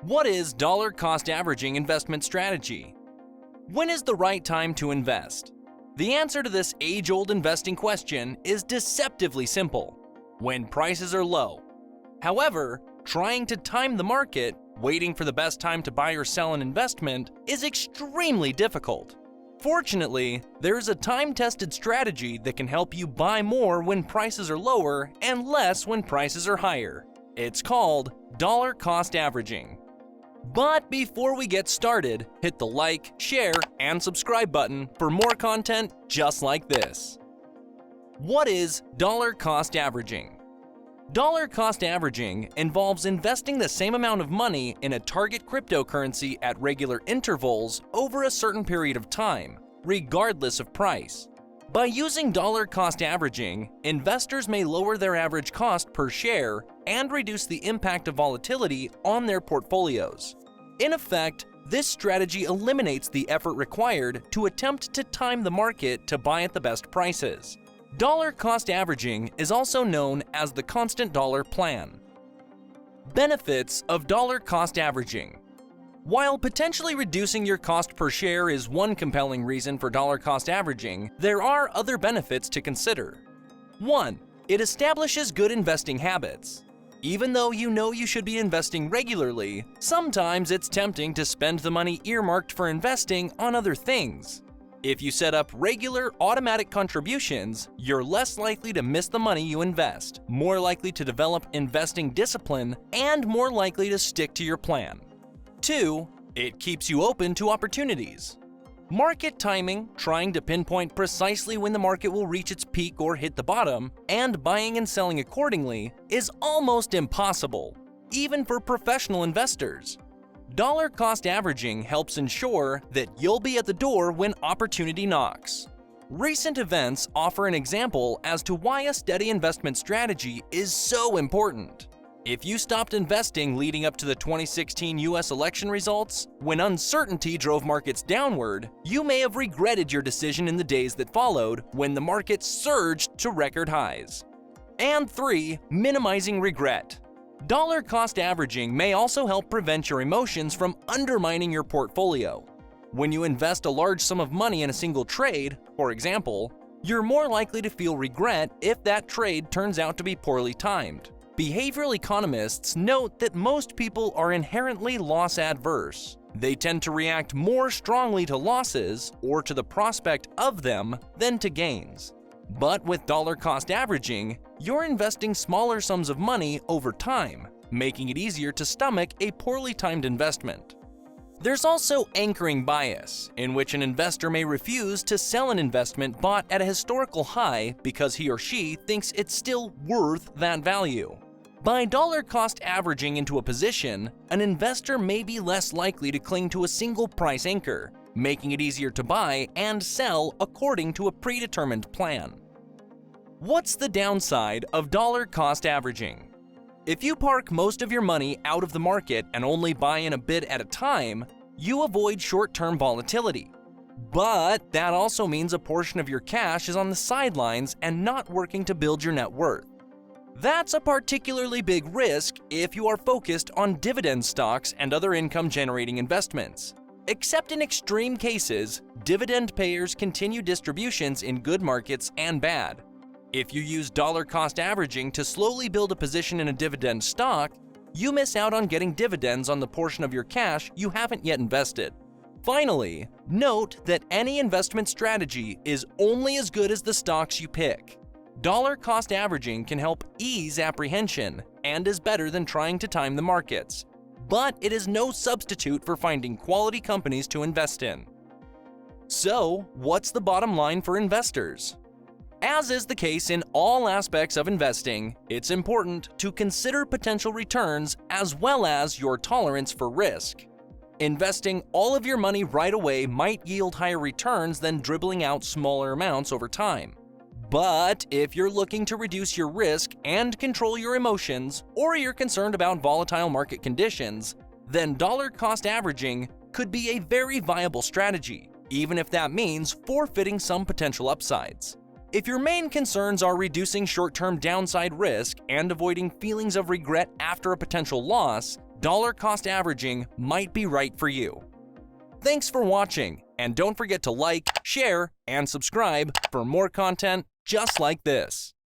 What is dollar cost averaging investment strategy? When is the right time to invest? The answer to this age-old investing question is deceptively simple: when prices are low. However, trying to time the market, waiting for the best time to buy or sell an investment, is extremely difficult. Fortunately, there's a time-tested strategy that can help you buy more when prices are lower and less when prices are higher. It's called dollar cost averaging. But before we get started, hit the like, share, and subscribe button for more content just like this. What is dollar cost averaging? Dollar cost averaging involves investing the same amount of money in a target cryptocurrency at regular intervals over a certain period of time, regardless of price. By using dollar cost averaging, investors may lower their average cost per share and reduce the impact of volatility on their portfolios. In effect, this strategy eliminates the effort required to attempt to time the market to buy at the best prices. Dollar cost averaging is also known as the constant dollar plan. Benefits of dollar cost averaging. While potentially reducing your cost per share is one compelling reason for dollar cost averaging, there are other benefits to consider. 1. It establishes good investing habits. Even though you know you should be investing regularly, sometimes it's tempting to spend the money earmarked for investing on other things. If you set up regular automatic contributions, you're less likely to miss the money you invest, more likely to develop investing discipline, and more likely to stick to your plan. 2. It keeps you open to opportunities. Market timing, trying to pinpoint precisely when the market will reach its peak or hit the bottom, and buying and selling accordingly, is almost impossible, even for professional investors. Dollar cost averaging helps ensure that you'll be at the door when opportunity knocks. Recent events offer an example as to why a steady investment strategy is so important. If you stopped investing leading up to the 2016 US election results, when uncertainty drove markets downward, you may have regretted your decision in the days that followed when the market surged to record highs. And 3. Minimizing regret. Dollar cost averaging may also help prevent your emotions from undermining your portfolio. When you invest a large sum of money in a single trade, for example, you're more likely to feel regret if that trade turns out to be poorly timed. Behavioral economists note that most people are inherently loss adverse. They tend to react more strongly to losses or to the prospect of them than to gains. But with dollar cost averaging, you're investing smaller sums of money over time, making it easier to stomach a poorly timed investment. There's also anchoring bias, in which an investor may refuse to sell an investment bought at a historical high because he or she thinks it's still worth that value. By dollar cost averaging into a position, an investor may be less likely to cling to a single price anchor, making it easier to buy and sell according to a predetermined plan. What's the downside of dollar cost averaging? If you park most of your money out of the market and only buy in a bit at a time, you avoid short-term volatility. But that also means a portion of your cash is on the sidelines and not working to build your net worth. That's a particularly big risk if you are focused on dividend stocks and other income-generating investments. Except in extreme cases, dividend payers continue distributions in good markets and bad. If you use dollar cost averaging to slowly build a position in a dividend stock, you miss out on getting dividends on the portion of your cash you haven't yet invested. Finally, note that any investment strategy is only as good as the stocks you pick. Dollar cost averaging can help ease apprehension and is better than trying to time the markets, but it is no substitute for finding quality companies to invest in. So, what's the bottom line for investors? As is the case in all aspects of investing, it's important to consider potential returns as well as your tolerance for risk. Investing all of your money right away might yield higher returns than dribbling out smaller amounts over time. But if you're looking to reduce your risk and control your emotions, or you're concerned about volatile market conditions, then dollar cost averaging could be a very viable strategy, even if that means forfeiting some potential upsides. If your main concerns are reducing short-term downside risk and avoiding feelings of regret after a potential loss, dollar cost averaging might be right for you. Thanks for watching, and don't forget to like, share, and subscribe for more content just like this.